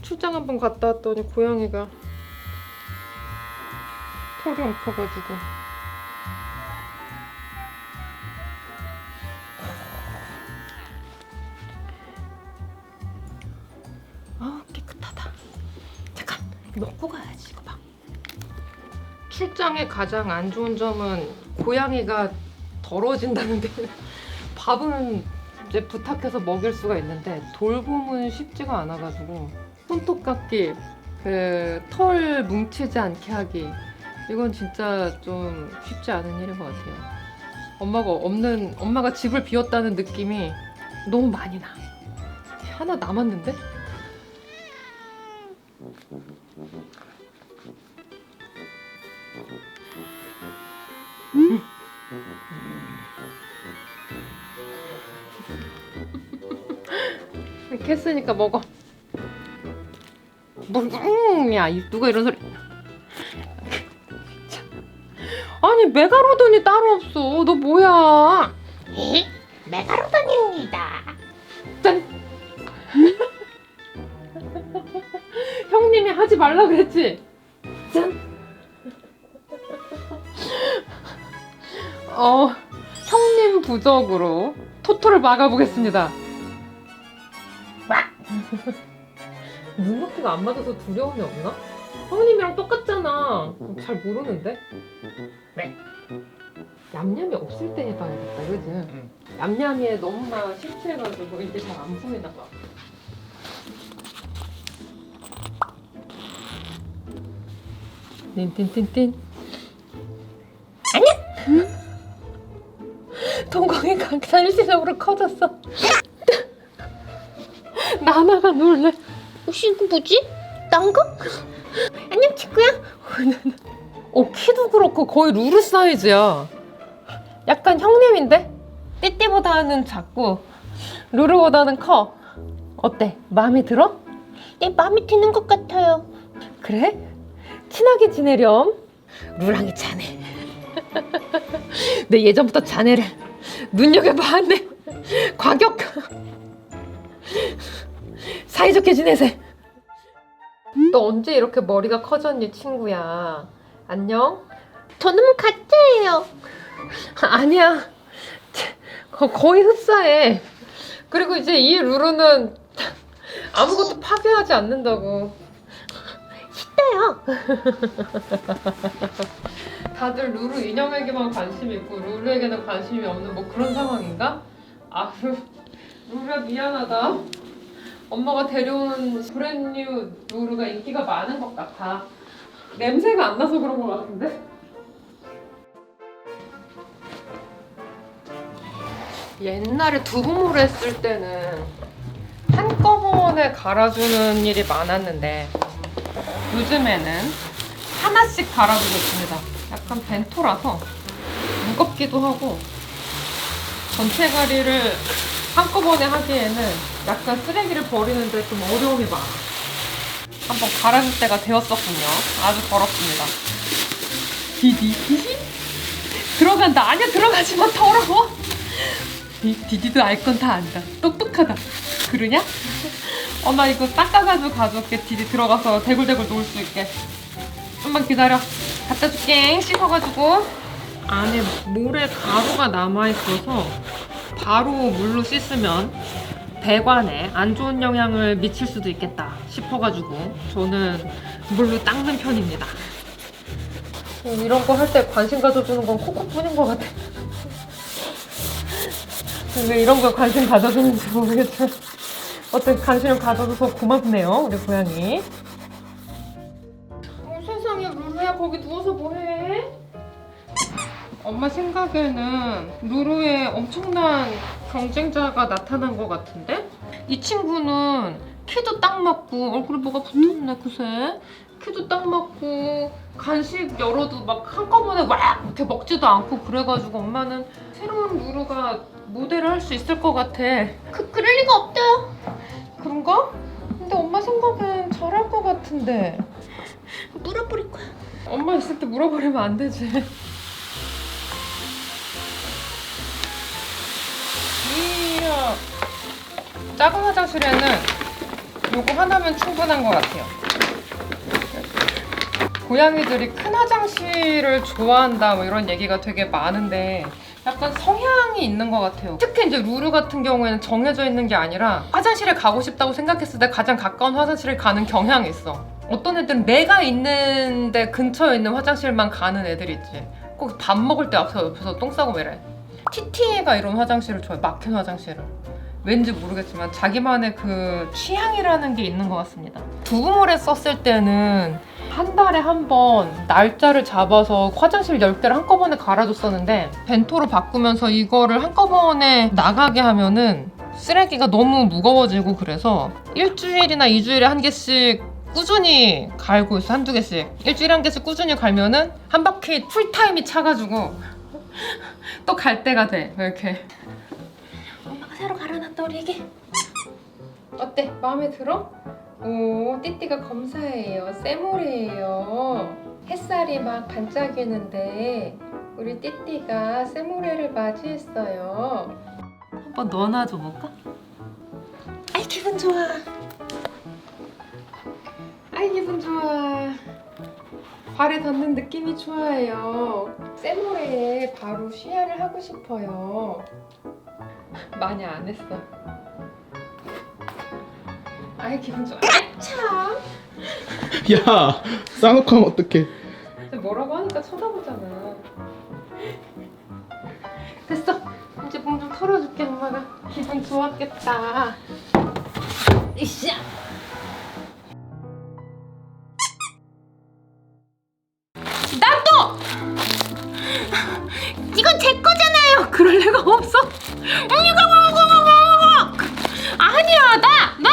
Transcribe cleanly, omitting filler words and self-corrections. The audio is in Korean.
출장 한번 갔다 왔더니 고양이가 털이 엉켜가지고 깨끗하다. 잠깐 먹고 가야지. 이거 봐. 출장의 가장 안 좋은 점은 고양이가 더러워진다는데 밥은 이제 부탁해서 먹일 수가 있는데 돌봄은 쉽지가 않아가지고 손톱 깎기, 그 털 뭉치지 않게 하기, 이건 진짜 좀 쉽지 않은 일인 것 같아요. 엄마가 집을 비웠다는 느낌이 너무 많이 나. 하나 남았는데? 이렇게 했으니까 먹어. 야, 누가 이런 소리. 아니, 메가로돈이 따로 없어. 너 뭐야? 메가로돈입니다. 짠. 형님이 하지 말라 그랬지? 짠. 형님 부적으로 토토를 막아보겠습니다. 눈높이가 안 맞아서 두려움이 없나? 형님이랑 똑같잖아. 잘 모르는데? 네. 얌얌이 없을 때 해봐야겠다, 그지? 얌얌이에 너무나 심취해가지고 이게 잘 안 보이나 봐. 틴틴틴틴. 안녕. 동공이가 일시적으로 커졌어. 나나가 놀래. 혹시 이거 뭐지? 딴 거? 안녕 친구야. 키도 그렇고 거의 루루 사이즈야. 약간 형님인데? 띠띠보다는 작고 루루보다는 커. 어때? 마음에 들어? 네, 마음에 드는 것 같아요. 그래? 친하게 지내렴. 루랑이 자네. 내 예전부터 자네를 눈여겨봤네. 과격. 사이좋게 지내세. 너 언제 이렇게 머리가 커졌니, 친구야? 안녕? 저놈은 가짜예요. 아니야. 거의 흡사해. 그리고 이제 이 루루는 아무것도 파괴하지 않는다고. 싫어요. 다들 루루 인형에게만 관심이 있고 루루에게는 관심이 없는 뭐 그런 상황인가? 아유, 루루야 미안하다. 엄마가 데려온 브랜뉴 루루가 인기가 많은 것 같아. 냄새가 안 나서 그런 것 같은데? 옛날에 두부모를 했을 때는 한꺼번에 갈아주는 일이 많았는데 요즘에는 하나씩 갈아주고 있습니다. 약간 벤토라서 무겁기도 하고 전체 가리를 한꺼번에 하기에는 약간 쓰레기를 버리는데 좀 어려움이 많아. 한번 갈아줄 때가 되었었군요. 아주 더럽습니다. 디디 들어간다. 아니야, 들어가지 마. 더러워. 디디도 알 건 다 안다. 똑똑하다. 그러냐? 나 이거 닦아가지고 가져올게. 디디 들어가서 대굴대굴 놓을 수 있게. 좀만 기다려. 갖다 줄게. 씻어가지고. 안에 모래 가루가 남아있어서 바로 물로 씻으면 배관에 안 좋은 영향을 미칠 수도 있겠다 싶어가지고 저는 물로 닦는 편입니다. 이런 거 할 때 관심 가져주는 건 코코뿐인 것 같아. 왜 이런 거 관심 가져주는지 모르겠지만 어떤 관심을 가져줘서 고맙네요, 우리 고양이. 세상에, 루루야 거기 누워서 뭐해? 엄마 생각에는 루루의 엄청난 경쟁자가 나타난 것 같은데? 이 친구는 키도 딱 맞고 얼굴에 뭐가 붙었네 그새. 키도 딱 맞고 간식 열어도 막 한꺼번에 와 이렇게 먹지도 않고 그래가지고 엄마는 새로운 루루가 모델을 할 수 있을 것 같아. 그럴 리가 없어요. 그런가? 근데 엄마 생각엔 잘할 것 같은데. 물어버릴 거야. 엄마 있을 때 물어버리면 안 되지. 이야. 작은 화장실에는 요거 하나면 충분한 것 같아요. 고양이들이 큰 화장실을 좋아한다 뭐 이런 얘기가 되게 많은데 약간 성향이 있는 것 같아요. 특히 이제 루루 같은 경우에는 정해져 있는 게 아니라 화장실에 가고 싶다고 생각했을 때 가장 가까운 화장실을 가는 경향이 있어. 어떤 애들은 내가 있는데 근처에 있는 화장실만 가는 애들이 있지. 꼭 밥 먹을 때 옆에서 똥 싸고 이래. 티티애가 이런 화장실을 좋아해. 막힌 화장실을. 왠지 모르겠지만 자기만의 그 취향이라는 게 있는 것 같습니다. 두부물에 썼을 때는 한 달에 한 번 날짜를 잡아서 화장실 10개를 한꺼번에 갈아줬었는데 벤토로 바꾸면서 이거를 한꺼번에 나가게 하면은 쓰레기가 너무 무거워지고 그래서 일주일이나 2주일에 한 개씩 꾸준히 갈고 있어. 한두 개씩. 일주일에 한 개씩 꾸준히 갈면은 한 바퀴 풀타임이 차가지고 또 갈 때가 돼. 이렇게. 엄마가 새로 갈아놨다 우리 애기. 어때? 마음에 들어? 오, 띠띠가 검사예요. 쇠모래예요. 햇살이 막 반짝이는데 우리 띠띠가 쇠모래를 맞이했어요. 한번 넣어놔줘 볼까? 아이 기분 좋아. 아이 기분 좋아. 발에 닿는 느낌이 좋아요. 쇠모래에 바로 쉬야를 하고 싶어요. 많이 안 했어. 아이 기분 좋아. 참. 야, 싸놓고 하면 어떡해. 뭐라고 하니까 쳐다보잖아. 됐어. 이제 몸 좀 털어줄게 엄마가. 기분 좋았겠다. 으쌰. 나도! 이건 제 거잖아요. 그럴 리가 없어. 이거 먹어. 아니야, 나!